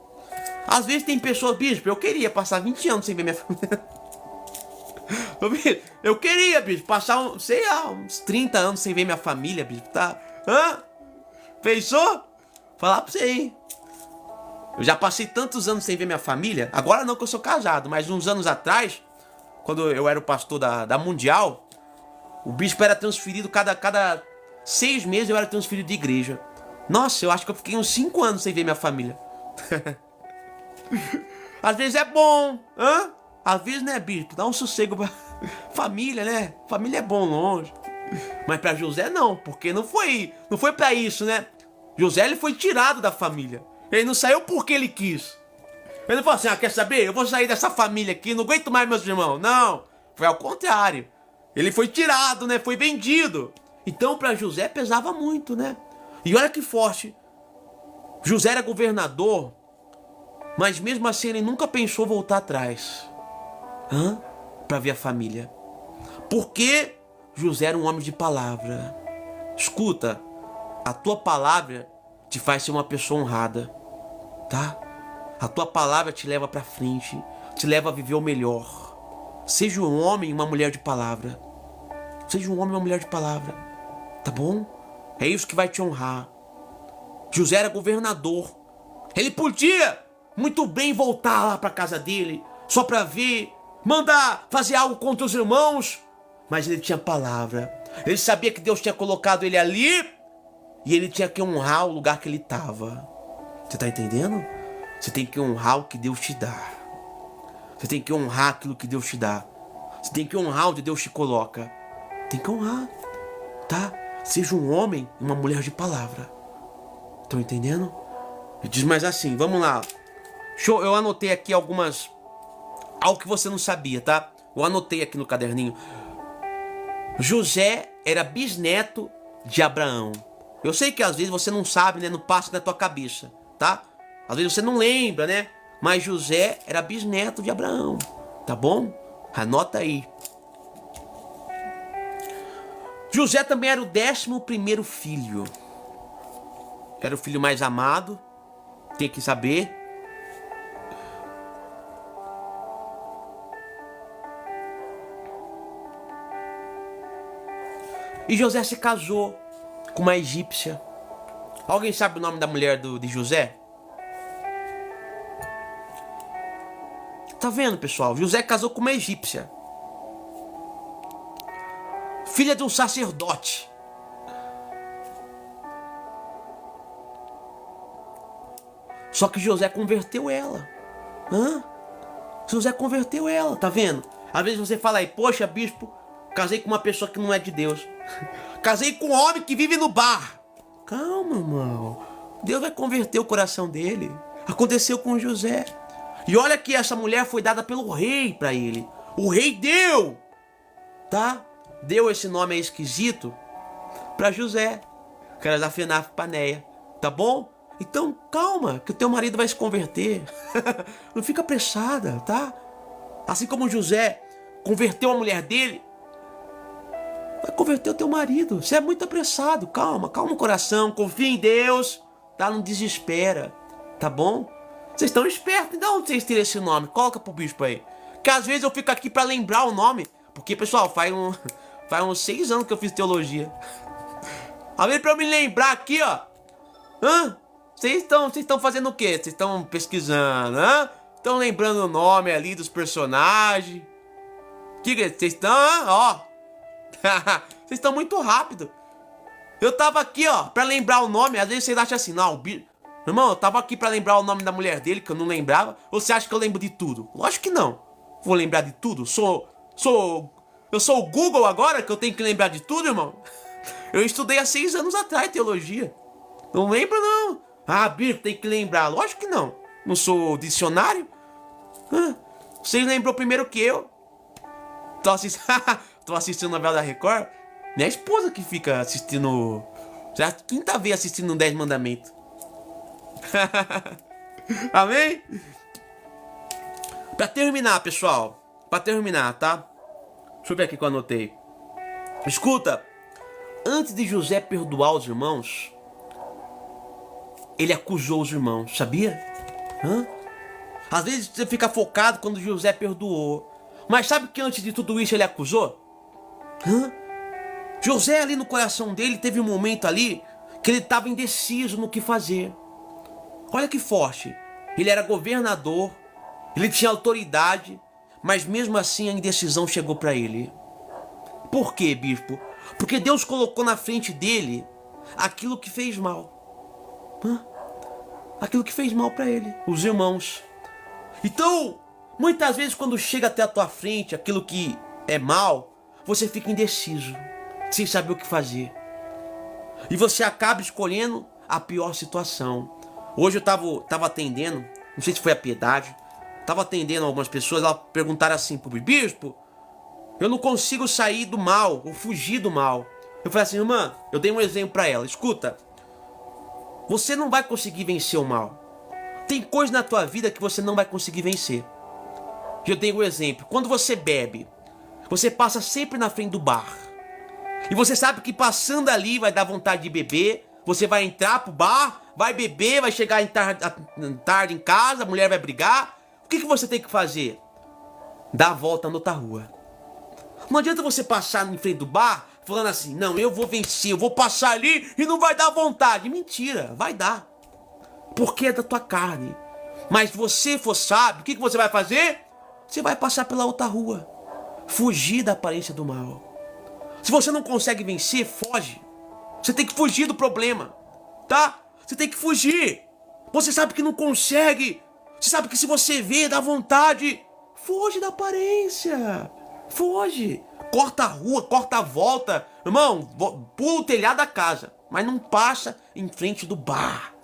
S1: Às vezes tem pessoas, bispo, eu queria passar 20 anos sem ver minha família. Eu queria, bispo, passar, uns 30 anos sem ver minha família, bispo, tá? Pensou? Falar pra você aí. Eu já passei tantos anos sem ver minha família. Agora não, que eu sou casado, mas uns anos atrás, quando eu era o pastor da Mundial, o bispo era transferido cada 6 meses, eu era transferido de igreja. Nossa, eu acho que eu fiquei uns 5 anos sem ver minha família. Às vezes é bom, hã? Às vezes, né, bispo? Dá um sossego pra família, né? Família é bom longe. Mas pra José não, porque não foi pra isso, né? José, ele foi tirado da família. Ele não saiu porque ele quis. Ele não falou assim, quer saber? Eu vou sair dessa família aqui, não aguento mais meus irmãos. Não, foi ao contrário. Ele foi tirado, né? Foi vendido. Então pra José pesava muito, né? E olha que forte. José era governador, mas mesmo assim ele nunca pensou voltar atrás. Pra ver a família. Porque José era um homem de palavra. Escuta, a tua palavra te faz ser uma pessoa honrada, tá? A tua palavra te leva pra frente, te leva a viver o melhor. Seja um homem e uma mulher de palavra. Seja um homem e uma mulher de palavra, tá bom? É isso que vai te honrar. José era governador. Ele podia muito bem voltar lá pra casa dele, só pra ver, mandar fazer algo contra os irmãos. Mas ele tinha palavra. Ele sabia que Deus tinha colocado ele ali e ele tinha que honrar o lugar que ele estava. Você tá entendendo? Você tem que honrar o que Deus te dá. Você tem que honrar aquilo que Deus te dá. Você tem que honrar onde Deus te coloca. Tem que honrar, tá? Seja um homem e uma mulher de palavra. Estão entendendo? E diz mais assim, vamos lá. Eu anotei aqui algo que você não sabia, tá? Eu anotei aqui no caderninho. José era bisneto de Abraão. Eu sei que às vezes você não sabe, né? Não passa na tua cabeça, tá? Às vezes você não lembra, né? Mas José era bisneto de Abraão, tá bom? Anota aí. José também era o 11º filho. Era o filho mais amado. Tem que saber. E José se casou com uma egípcia. Alguém sabe o nome da mulher de José? Tá vendo, pessoal? José casou com uma egípcia. Filha de um sacerdote. Só que José converteu ela. José converteu ela, tá vendo? Às vezes você fala aí, poxa, bispo, casei com uma pessoa que não é de Deus. Casei com um homem que vive no bar. Calma, irmão. Deus vai converter o coração dele. Aconteceu com José. E olha que essa mulher foi dada pelo rei para ele. O rei deu, tá? Deu esse nome aí esquisito para José, que era da Fenaf Paneia, tá bom? Então calma, que o teu marido vai se converter. Não fica apressada, tá? Assim como José converteu a mulher dele, vai converter o teu marido. Você é muito apressado. Calma, calma o coração, confia em Deus, tá? Não desespera, tá bom? Vocês estão espertos, de onde vocês tiram esse nome? Coloca pro bispo aí. Que às vezes eu fico aqui pra lembrar o nome. Porque, pessoal, faz uns 6 anos que eu fiz teologia. Às vezes pra eu me lembrar aqui, ó. Vocês estão fazendo o quê? Vocês estão pesquisando, Estão lembrando o nome ali dos personagens. Que vocês estão, ó. Vocês estão muito rápido. Eu tava aqui, ó, pra lembrar o nome. Às vezes vocês acham assim, não, irmão, eu tava aqui pra lembrar o nome da mulher dele, que eu não lembrava. Ou você acha que eu lembro de tudo? Lógico que não. Vou lembrar de tudo? Eu sou o Google agora, que eu tenho que lembrar de tudo, irmão? Eu estudei há 6 anos atrás teologia. Não lembro, não. Bispo, tem que lembrar. Lógico que não. Não sou dicionário. Vocês lembrou primeiro que eu. Tô assistindo novela da Record. Minha esposa que fica assistindo. Já é a 5ª vez assistindo 10 Mandamentos. Amém? Pra terminar, pessoal. Pra terminar, tá? Deixa eu ver aqui que eu anotei. Escuta. Antes de José perdoar os irmãos, ele acusou os irmãos, sabia? Às vezes você fica focado quando José perdoou. Mas sabe que antes de tudo isso ele acusou? José ali no coração dele teve um momento ali que ele estava indeciso no que fazer. Olha que forte. Ele era governador, ele tinha autoridade, mas mesmo assim a indecisão chegou para ele. Por quê, bispo? Porque Deus colocou na frente dele aquilo que fez mal. Aquilo que fez mal para ele, os irmãos. Então, muitas vezes quando chega até a tua frente aquilo que é mal, você fica indeciso, sem saber o que fazer. E você acaba escolhendo a pior situação. Hoje eu tava atendendo, não sei se foi a Piedade, tava atendendo algumas pessoas, elas perguntaram assim pro bispo, eu não consigo sair do mal, ou fugir do mal. Eu falei assim, irmã, eu dei um exemplo para ela, escuta, você não vai conseguir vencer o mal. Tem coisa na tua vida que você não vai conseguir vencer. Eu dei um exemplo, quando você bebe, você passa sempre na frente do bar. E você sabe que passando ali vai dar vontade de beber. Você vai entrar pro bar, vai beber, vai chegar tarde em casa, a mulher vai brigar. O que você tem que fazer? Dar a volta na outra rua. Não adianta você passar em frente do bar falando assim, não, eu vou vencer, eu vou passar ali e não vai dar vontade. Mentira, vai dar. Porque é da tua carne. Mas se você for sábio, o que você vai fazer? Você vai passar pela outra rua. Fugir da aparência do mal. Se você não consegue vencer, foge. Você tem que fugir do problema, tá? Você tem que fugir. Você sabe que não consegue. Você sabe que se você vê, dá vontade. Foge da aparência. Foge. Corta a rua, corta a volta. Irmão, pula o telhado da casa. Mas não passa em frente do bar.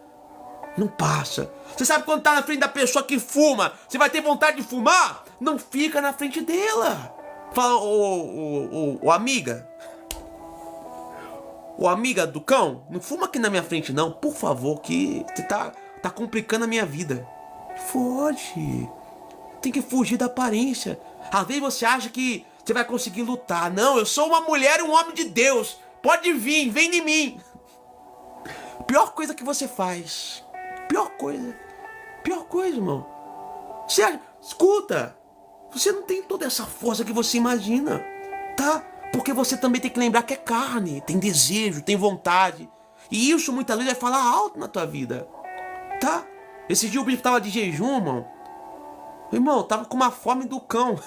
S1: Não passa. Você sabe quando tá na frente da pessoa que fuma, você vai ter vontade de fumar? Não fica na frente dela. Fala, ô amiga. Ô amiga do cão, não fuma aqui na minha frente não, por favor, que você tá complicando a minha vida. Foge. Tem que fugir da aparência. Às vezes você acha que você vai conseguir lutar. Não, eu sou uma mulher e um homem de Deus. Pode vir, vem em mim. Pior coisa que você faz. Pior coisa, irmão. Você, escuta, você não tem toda essa força que você imagina, tá? Porque você também tem que lembrar que é carne, tem desejo, tem vontade. E isso muitas vezes vai falar alto na tua vida, tá? Esse dia o bicho tava de jejum, irmão. Irmão, tava com uma fome do cão.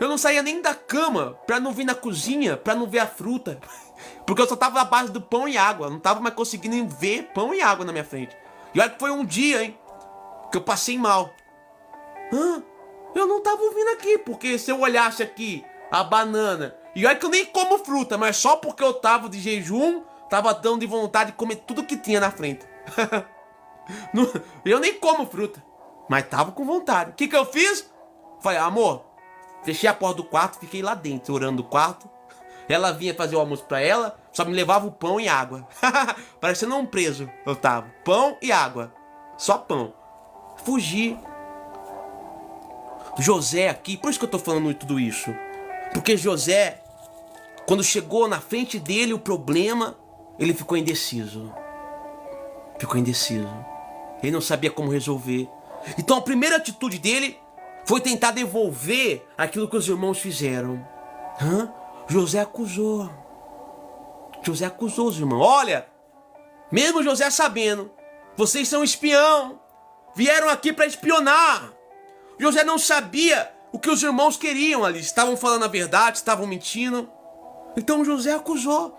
S1: Eu não saía nem da cama pra não vir na cozinha, pra não ver a fruta. Porque eu só tava à base do pão e água. Não tava mais conseguindo ver pão e água na minha frente. E olha que foi um dia, hein, que eu passei mal. Eu não tava ouvindo aqui, porque se eu olhasse aqui a banana, e olha que eu nem como fruta, mas só porque eu tava de jejum, tava dando de vontade de comer tudo que tinha na frente. Eu nem como fruta, mas tava com vontade. O que eu fiz? Falei, amor, fechei a porta do quarto, fiquei lá dentro, orando no quarto. Ela vinha fazer o almoço pra ela, só me levava o pão e água. Parecendo um preso eu tava. Pão e água. Só pão. Fugi. José aqui, por isso que eu tô falando tudo isso. Porque José, quando chegou na frente dele o problema, ele ficou indeciso. Ficou indeciso. Ele não sabia como resolver. Então a primeira atitude dele foi tentar devolver aquilo que os irmãos fizeram. José acusou. José acusou os irmãos. Olha, mesmo José sabendo, vocês são espião. Vieram aqui para espionar. José não sabia o que os irmãos queriam ali. Estavam falando a verdade, estavam mentindo. Então José acusou.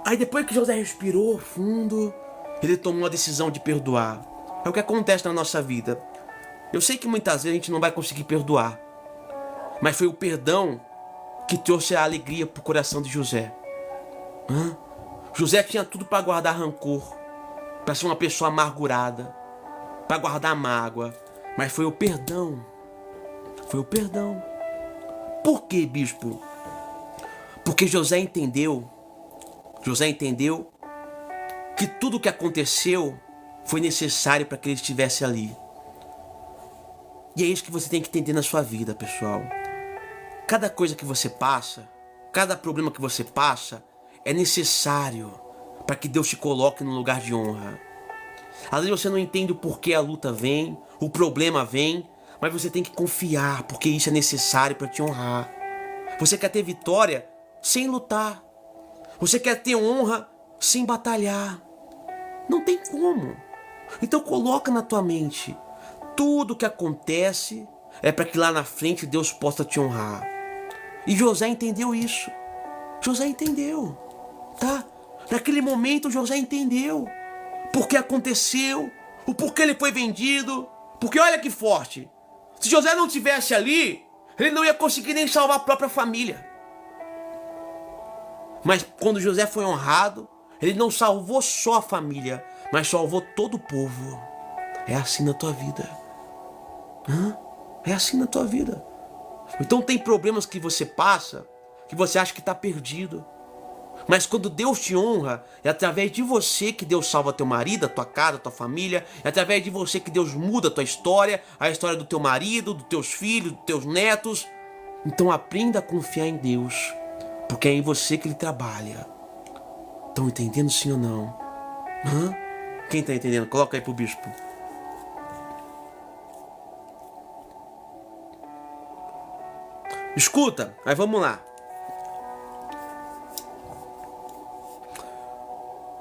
S1: Aí depois que José respirou fundo, ele tomou a decisão de perdoar. É o que acontece na nossa vida. Eu sei que muitas vezes a gente não vai conseguir perdoar. Mas foi o perdão que trouxe a alegria pro coração de José. José tinha tudo para guardar rancor, para ser uma pessoa amargurada, para guardar mágoa. Mas foi o perdão. Foi o perdão. Por quê, bispo? Porque José entendeu que tudo o que aconteceu foi necessário para que ele estivesse ali. E é isso que você tem que entender na sua vida, pessoal. Cada coisa que você passa, cada problema que você passa, é necessário para que Deus te coloque no lugar de honra. Às vezes você não entende o porquê a luta vem, o problema vem, mas você tem que confiar, porque isso é necessário para te honrar. Você quer ter vitória sem lutar. Você quer ter honra sem batalhar. Não tem como. Então coloca na tua mente, tudo que acontece é para que lá na frente Deus possa te honrar. E José entendeu isso. José entendeu, tá? Naquele momento José entendeu por que aconteceu, o porquê ele foi vendido. Porque olha que forte, se José não estivesse ali, ele não ia conseguir nem salvar a própria família. Mas quando José foi honrado, ele não salvou só a família, mas salvou todo o povo. É assim na tua vida. É assim na tua vida. Então tem problemas que você passa, que você acha que está perdido. Mas quando Deus te honra, é através de você que Deus salva teu marido, a tua casa, a tua família. É através de você que Deus muda a tua história, a história do teu marido, dos teus filhos, dos teus netos. Então aprenda a confiar em Deus, porque é em você que Ele trabalha. Estão entendendo sim ou não? Quem está entendendo? Coloca aí pro bispo. Escuta, mas vamos lá.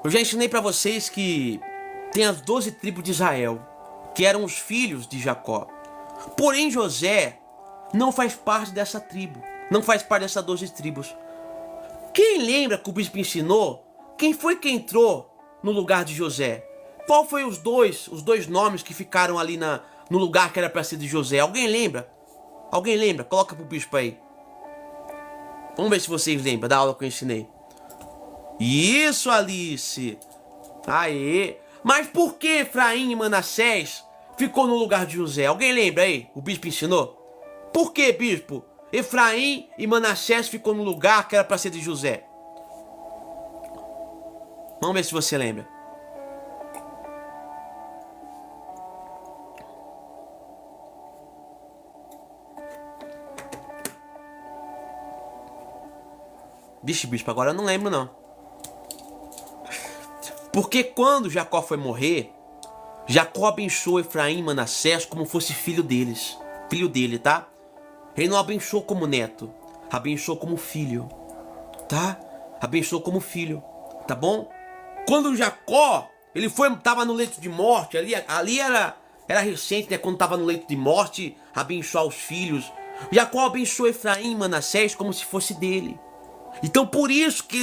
S1: Eu já ensinei para vocês que tem as 12 tribos de Israel, que eram os filhos de Jacó. Porém, José não faz parte dessa tribo, não faz parte dessas 12 tribos. Quem lembra que o bispo ensinou? Quem foi que entrou no lugar de José? Qual foi os dois nomes que ficaram ali no lugar que era para ser de José? Alguém lembra? Alguém lembra? Coloca pro bispo aí. Vamos ver se vocês lembram da aula que eu ensinei. Isso, Alice. Aê. Mas por que Efraim e Manassés ficou no lugar de José? Alguém lembra aí? O bispo ensinou? Por que, bispo? Efraim e Manassés ficou no lugar que era para ser de José. Vamos ver se você lembra. Vixe, bispo, agora eu não lembro não. Porque quando Jacó foi morrer, Jacó abençoou Efraim e Manassés como fosse filho deles. Filho dele, tá? Ele não abençoou como neto, abençoou como filho, tá? Abençoou como filho, tá bom? Quando Jacó, tava no leito de morte, ali era recente, né? Quando tava no leito de morte, abençoar os filhos. Jacó abençoou Efraim e Manassés como se fosse dele. Então por isso que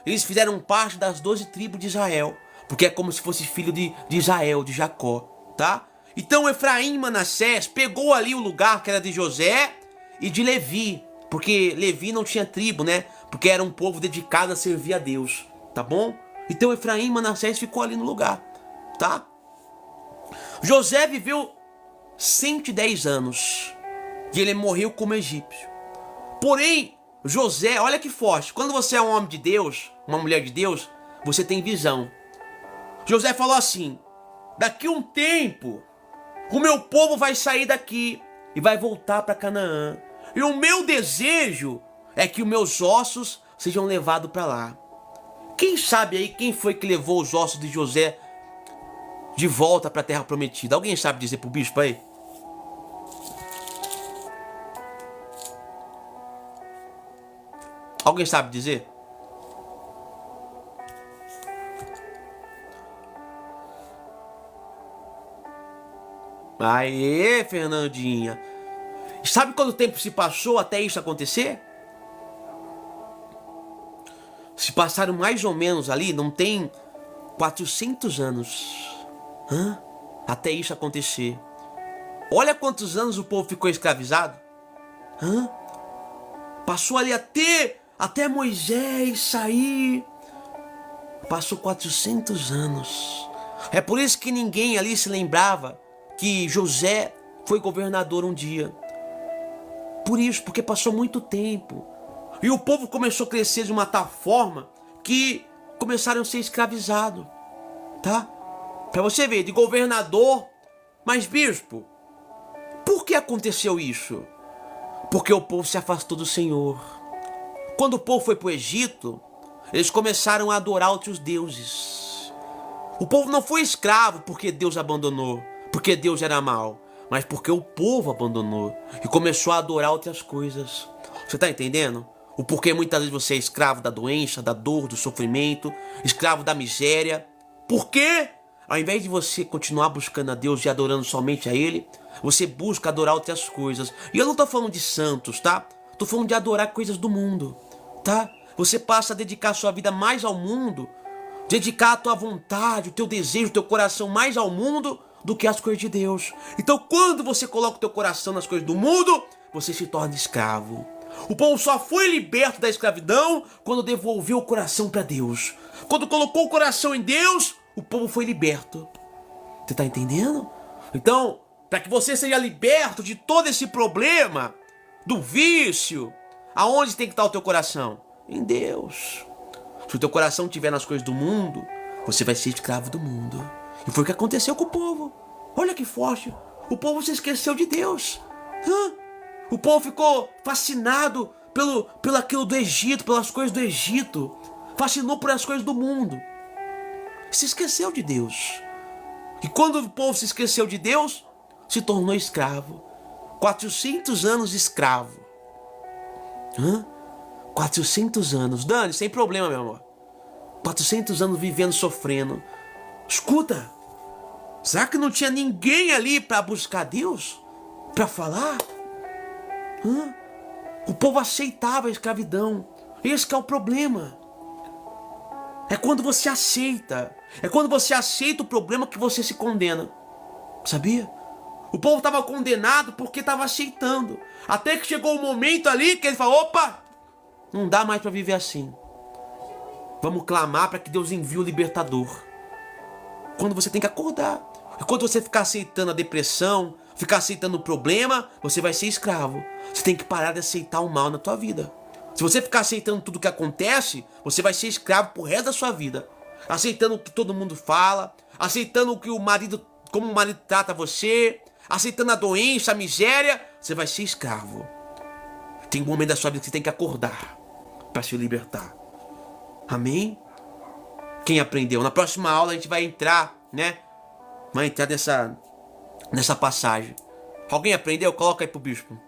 S1: eles fizeram parte das 12 tribos de Israel, porque é como se fosse filho de Israel, de Jacó, tá? Então Efraim e Manassés pegou ali o lugar que era de José e de Levi, porque Levi não tinha tribo, né? Porque era um povo dedicado a servir a Deus, tá bom? Então Efraim e Manassés ficou ali no lugar, tá? José viveu 110 anos e ele morreu como egípcio. Porém, José, olha que forte, quando você é um homem de Deus, uma mulher de Deus, você tem visão. José falou assim: daqui um tempo, o meu povo vai sair daqui e vai voltar para Canaã. E o meu desejo é que os meus ossos sejam levados para lá. Quem sabe aí quem foi que levou os ossos de José de volta para a terra prometida? Alguém sabe dizer pro bispo aí? Alguém sabe dizer? Aê, Fernandinha. Sabe quanto tempo se passou até isso acontecer? Se passaram mais ou menos ali, não tem 400 anos. Até isso acontecer. Olha quantos anos o povo ficou escravizado. Passou ali até Moisés sair. Passou 400 anos. É por isso que ninguém ali se lembrava que José foi governador um dia. Por isso, porque passou muito tempo. E o povo começou a crescer de uma tal forma que começaram a ser escravizados, tá? Para você ver, de governador. Mas bispo, por que aconteceu isso? Porque o povo se afastou do Senhor. Quando o povo foi para o Egito, eles começaram a adorar outros deuses. O povo não foi escravo porque Deus abandonou, porque Deus era mau, mas porque o povo abandonou e começou a adorar outras coisas. Você está entendendo? O porquê muitas vezes você é escravo da doença, da dor, do sofrimento, escravo da miséria. Por quê? Ao invés de você continuar buscando a Deus e adorando somente a Ele, você busca adorar outras coisas. E eu não estou falando de santos, tá? Estou falando de adorar coisas do mundo, tá? você passa a dedicar a sua vida mais ao mundo, dedicar a tua vontade, o teu desejo, o teu coração mais ao mundo do que às coisas de Deus. Então, quando você coloca o teu coração nas coisas do mundo, você se torna escravo. O povo só foi liberto da escravidão quando devolveu o coração para Deus. Quando colocou o coração em Deus, o povo foi liberto. Você está entendendo? Então, para que você seja liberto de todo esse problema, do vício, aonde tem que estar o teu coração? Em Deus. Se o teu coração estiver nas coisas do mundo, você vai ser escravo do mundo. E foi o que aconteceu com o povo. Olha que forte. O povo se esqueceu de Deus. O povo ficou fascinado pelo aquilo do Egito, pelas coisas do Egito. Fascinou por as coisas do mundo. Se esqueceu de Deus. E quando o povo se esqueceu de Deus, se tornou escravo. 400 anos escravo. 400 anos. Dani, sem problema, meu amor. 400 anos vivendo, sofrendo. Escuta. Será que não tinha ninguém ali para buscar Deus? Para falar? O povo aceitava a escravidão. Esse que é o problema. É quando você aceita. É quando você aceita o problema que você se condena. Sabia? O povo estava condenado porque estava aceitando. Até que chegou um momento ali que ele falou: opa, não dá mais para viver assim. Vamos clamar para que Deus envie o libertador. Quando você tem que acordar. E quando você ficar aceitando a depressão, ficar aceitando o problema, você vai ser escravo. Você tem que parar de aceitar o mal na tua vida. Se você ficar aceitando tudo que acontece, você vai ser escravo pro resto da sua vida. Aceitando o que todo mundo fala, aceitando o que o marido, como o marido trata você, aceitando a doença, a miséria, você vai ser escravo. Tem um momento da sua vida que você tem que acordar para se libertar. Amém? Quem aprendeu? Na próxima aula a gente vai entrar, né? Vai entrar nessa passagem. Alguém aprendeu? Coloca aí pro bispo.